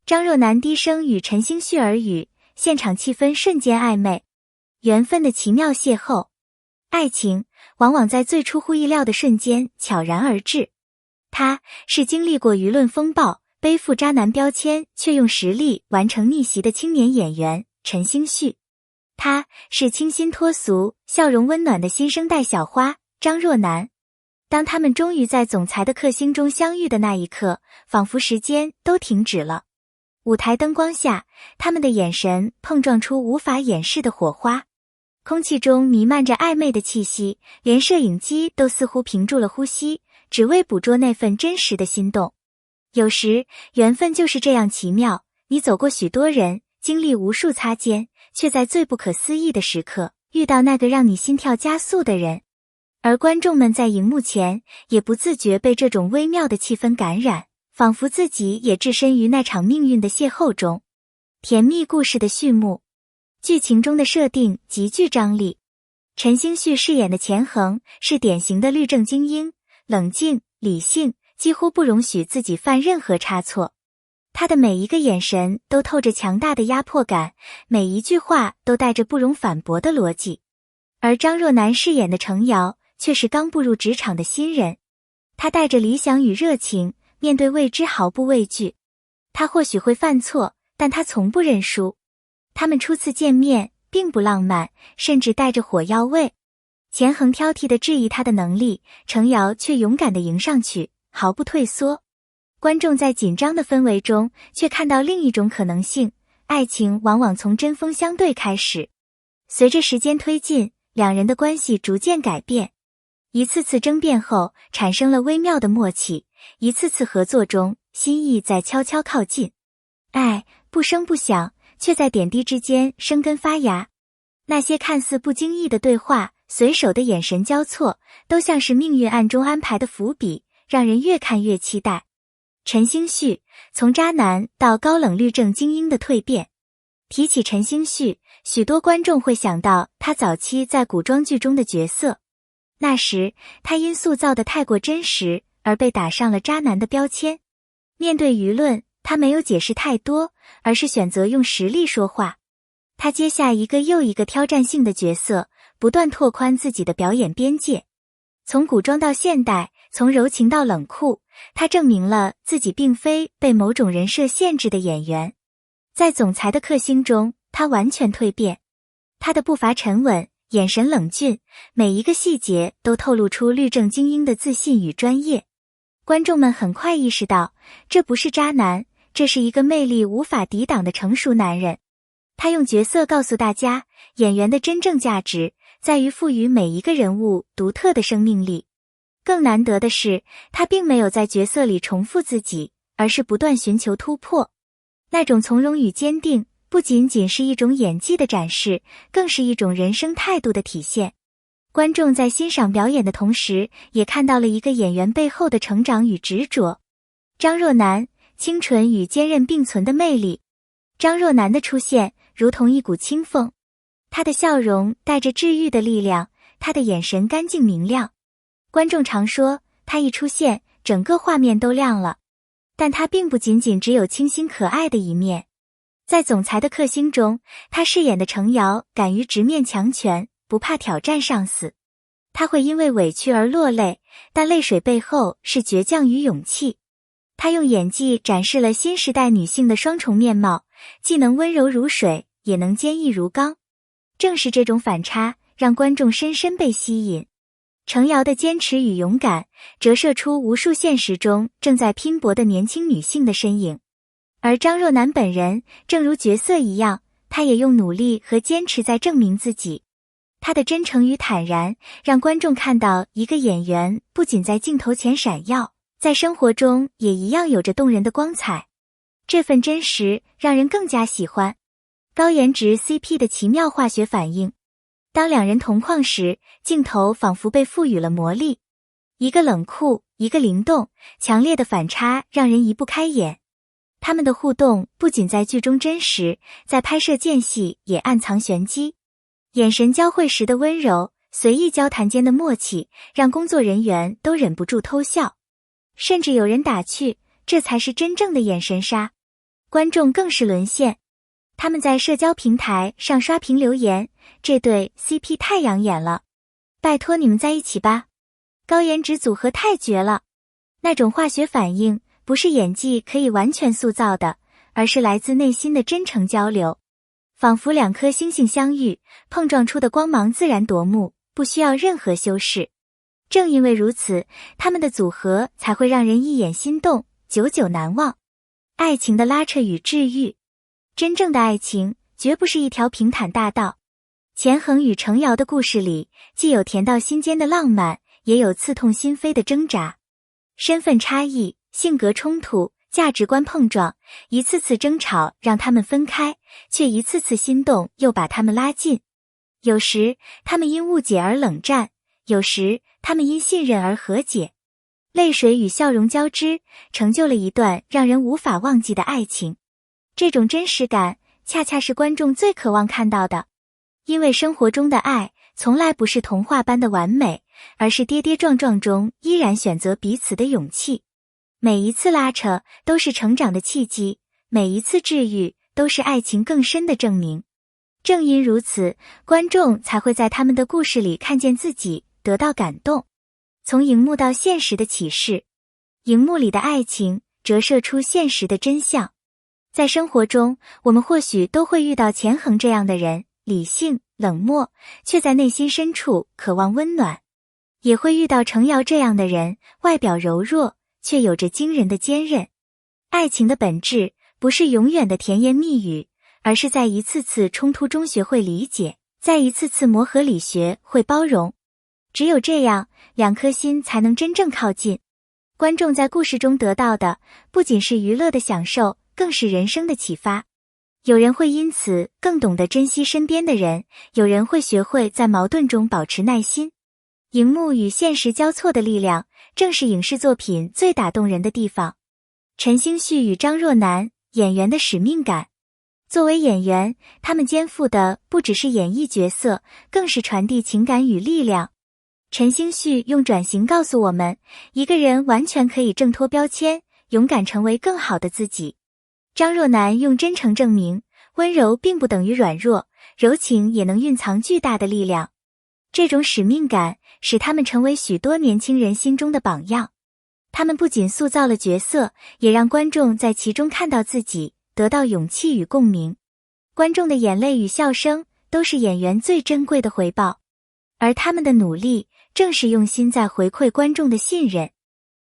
张若楠低声与陈星旭耳语，现场气氛瞬间暧昧。缘分的奇妙邂逅，爱情往往在最出乎意料的瞬间悄然而至。他是经历过舆论风暴，背负渣男标签，却用实力完成逆袭的青年演员陈星旭。他是清新脱俗、笑容温暖的新生代小花张若楠。当他们终于在总裁的克星中相遇的那一刻，仿佛时间都停止了。舞台灯光下，他们的眼神碰撞出无法掩饰的火花，空气中弥漫着暧昧的气息，连摄影机都似乎屏住了呼吸，只为捕捉那份真实的心动。有时，缘分就是这样奇妙，你走过许多人，经历无数擦肩，却在最不可思议的时刻，遇到那个让你心跳加速的人。而观众们在荧幕前，也不自觉被这种微妙的气氛感染，仿佛自己也置身于那场命运的邂逅中。甜蜜故事的序幕，剧情中的设定极具张力。陈星旭饰演的钱恒是典型的律政精英，冷静、理性，几乎不容许自己犯任何差错。他的每一个眼神都透着强大的压迫感，每一句话都带着不容反驳的逻辑。而张若楠饰演的程瑶却是刚步入职场的新人，他带着理想与热情，面对未知毫不畏惧。他或许会犯错，但他从不认输。他们初次见面并不浪漫，甚至带着火药味。钱恒挑剔地质疑他的能力，程瑶却勇敢地迎上去，毫不退缩。观众在紧张的氛围中却看到另一种可能性，爱情往往从针锋相对开始。随着时间推进，两人的关系逐渐改变。一次次争辩后，产生了微妙的默契，一次次合作中，心意在悄悄靠近。爱不声不响，却在点滴之间生根发芽。那些看似不经意的对话，随手的眼神交错，都像是命运暗中安排的伏笔，让人越看越期待。陈星旭从渣男到高冷律政精英的蜕变。提起陈星旭，许多观众会想到他早期在古装剧中的角色。那时，他因塑造的太过真实，而被打上了渣男的标签。面对舆论，他没有解释太多，而是选择用实力说话。他接下一个又一个挑战性的角色，不断拓宽自己的表演边界。从古装到现代，从柔情到冷酷，他证明了自己并非被某种人设限制的演员。在总裁的克星中，他完全蜕变。他的步伐沉稳，眼神冷峻，每一个细节都透露出律政精英的自信与专业。观众们很快意识到，这不是渣男，这是一个魅力无法抵挡的成熟男人。他用角色告诉大家，演员的真正价值在于赋予每一个人物独特的生命力。更难得的是，他并没有在角色里重复自己，而是不断寻求突破。那种从容与坚定，不仅仅是一种演技的展示，更是一种人生态度的体现。观众在欣赏表演的同时，也看到了一个演员背后的成长与执着。张若楠，清纯与坚韧并存的魅力。张若楠的出现如同一股清风，她的笑容带着治愈的力量，她的眼神干净明亮。观众常说，她一出现，整个画面都亮了。但她并不仅仅只有清新可爱的一面。在总裁的克星中，她饰演的程瑶敢于直面强权，不怕挑战上司。她会因为委屈而落泪，但泪水背后是倔强与勇气。她用演技展示了新时代女性的双重面貌，既能温柔如水，也能坚毅如钢。正是这种反差，让观众深深被吸引。程瑶的坚持与勇敢，折射出无数现实中正在拼搏的年轻女性的身影。而张若楠本人，正如角色一样，她也用努力和坚持在证明自己。她的真诚与坦然，让观众看到一个演员不仅在镜头前闪耀，在生活中也一样有着动人的光彩。这份真实让人更加喜欢。高颜值 CP 的奇妙化学反应。当两人同框时，镜头仿佛被赋予了魔力。一个冷酷，一个灵动，强烈的反差让人移不开眼。他们的互动不仅在剧中真实，在拍摄间隙也暗藏玄机。眼神交汇时的温柔，随意交谈间的默契，让工作人员都忍不住偷笑。甚至有人打趣，这才是真正的眼神杀。观众更是沦陷。他们在社交平台上刷屏留言，这对 CP 太养眼了，拜托你们在一起吧，高颜值组合太绝了。那种化学反应不是演技可以完全塑造的，而是来自内心的真诚交流，仿佛两颗星星相遇，碰撞出的光芒自然夺目，不需要任何修饰。正因为如此，他们的组合才会让人一眼心动，久久难忘。爱情的拉扯与治愈，真正的爱情绝不是一条平坦大道。钱衡与程瑶的故事里，既有甜到心间的浪漫，也有刺痛心扉的挣扎。身份差异、性格冲突、价值观碰撞，一次次争吵让他们分开，却一次次心动又把他们拉近。有时他们因误解而冷战，有时他们因信任而和解。泪水与笑容交织，成就了一段让人无法忘记的爱情。这种真实感，恰恰是观众最渴望看到的。因为生活中的爱，从来不是童话般的完美，而是跌跌撞撞中依然选择彼此的勇气。每一次拉扯都是成长的契机，每一次治愈都是爱情更深的证明。正因如此，观众才会在他们的故事里看见自己，得到感动。从荧幕到现实的启示，荧幕里的爱情折射出现实的真相。在生活中，我们或许都会遇到钱衡这样的人，理性、冷漠，却在内心深处渴望温暖。也会遇到程瑶这样的人，外表柔弱，却有着惊人的坚韧。爱情的本质不是永远的甜言蜜语，而是在一次次冲突中学会理解，在一次次磨合里学会包容。只有这样，两颗心才能真正靠近。观众在故事中得到的，不仅是娱乐的享受，更是人生的启发。有人会因此更懂得珍惜身边的人，有人会学会在矛盾中保持耐心。荧幕与现实交错的力量，正是影视作品最打动人的地方。陈星旭与张若楠，演员的使命感。作为演员，他们肩负的不只是演绎角色，更是传递情感与力量。陈星旭用转型告诉我们，一个人完全可以挣脱标签，勇敢成为更好的自己。张若楠用真诚证明，温柔并不等于软弱，柔情也能蕴藏巨大的力量。这种使命感使他们成为许多年轻人心中的榜样。他们不仅塑造了角色，也让观众在其中看到自己，得到勇气与共鸣。观众的眼泪与笑声都是演员最珍贵的回报，而他们的努力正是用心在回馈观众的信任。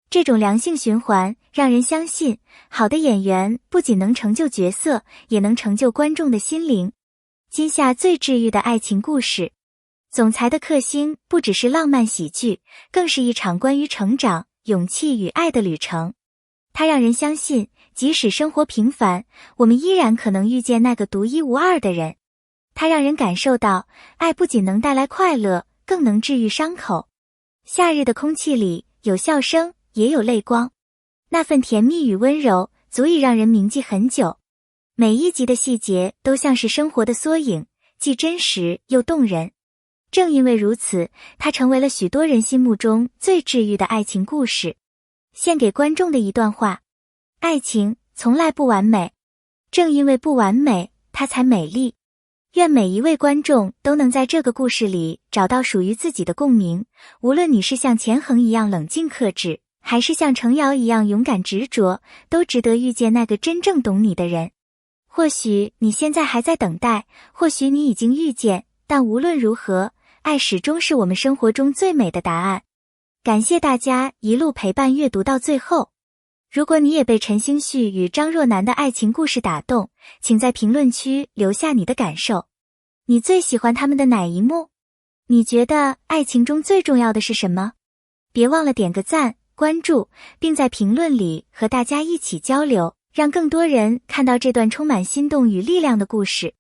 这种良性循环让人相信，好的演员不仅能成就角色，也能成就观众的心灵。今夏最治愈的爱情故事，总裁的克星不只是浪漫喜剧，更是一场关于成长、勇气与爱的旅程。它让人相信，即使生活平凡，我们依然可能遇见那个独一无二的人。它让人感受到，爱不仅能带来快乐，更能治愈伤口。夏日的空气里有笑声，也有泪光，那份甜蜜与温柔足以让人铭记很久。每一集的细节都像是生活的缩影，既真实又动人。正因为如此，它成为了许多人心目中最治愈的爱情故事。献给观众的一段话：爱情从来不完美，正因为不完美，它才美丽。愿每一位观众都能在这个故事里找到属于自己的共鸣，无论你是像钱衡一样冷静克制，还是像程瑶一样勇敢执着，都值得遇见那个真正懂你的人。或许你现在还在等待，或许你已经遇见，但无论如何，爱始终是我们生活中最美的答案。感谢大家一路陪伴阅读到最后。如果你也被陈星旭与张若楠的爱情故事打动，请在评论区留下你的感受。你最喜欢他们的哪一幕？你觉得爱情中最重要的是什么？别忘了点个赞、关注，并在评论里和大家一起交流，让更多人看到这段充满心动与力量的故事。